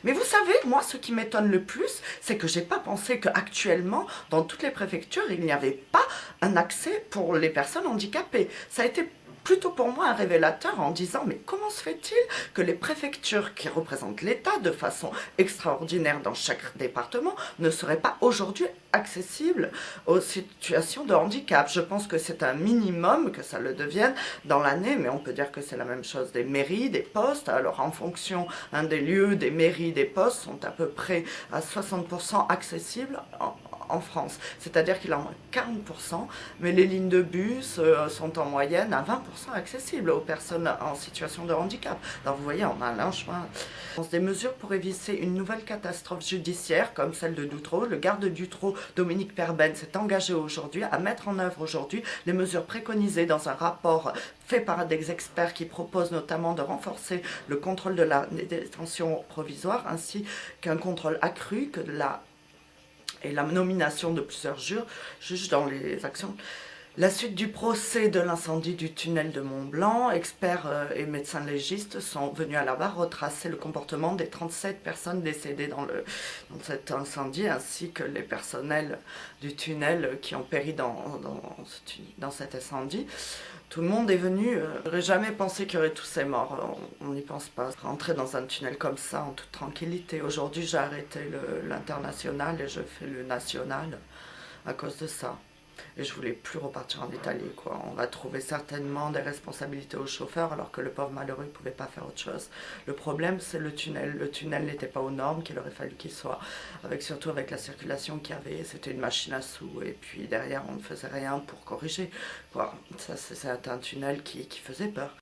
Mais vous savez, moi, ce qui m'étonne le plus, c'est que j'ai pas pensé qu'actuellement, dans toutes les préfectures, il n'y avait pas un accès pour les personnes handicapées. Ça a été plutôt pour moi un révélateur en disant mais comment se fait-il que les préfectures qui représentent l'État de façon extraordinaire dans chaque département ne seraient pas aujourd'hui accessibles aux situations de handicap. Je pense que c'est un minimum que ça le devienne dans l'année, mais on peut dire que c'est la même chose des mairies, des postes. Alors en fonction des lieux, des mairies, des postes sont à peu près à 60% accessibles en France. C'est-à-dire qu'il en manque 40%, mais les lignes de bus sont en moyenne à 20% accessibles aux personnes en situation de handicap. Alors vous voyez, on a un large chemin. Des mesures pour éviter une nouvelle catastrophe judiciaire comme celle de Doutreau. Le garde Dutroux, Dominique Perben, s'est engagé aujourd'hui à mettre en œuvre aujourd'hui les mesures préconisées dans un rapport fait par des experts qui proposent notamment de renforcer le contrôle de la détention provisoire ainsi qu'un contrôle accru que de la nomination de plusieurs juges dans les actions. La suite du procès de l'incendie du tunnel de Mont-Blanc, experts et médecins légistes sont venus à la barre retracer le comportement des 37 personnes décédées dans cet incendie, ainsi que les personnels du tunnel qui ont péri dans cet incendie. Tout le monde est venu. J'aurais jamais pensé qu'il y aurait tous ces morts. On n'y pense pas. Rentrer dans un tunnel comme ça en toute tranquillité. Aujourd'hui, j'ai arrêté l'international et je fais le national à cause de ça. Et je voulais plus repartir en Italie, quoi. On va trouver certainement des responsabilités aux chauffeurs alors que le pauvre malheureux ne pouvait pas faire autre chose. Le problème, c'est le tunnel. Le tunnel n'était pas aux normes qu'il aurait fallu qu'il soit, surtout avec la circulation qu'il y avait. C'était une machine à sous et puis derrière, on ne faisait rien pour corriger, quoi. Ça, c'est un tunnel qui faisait peur.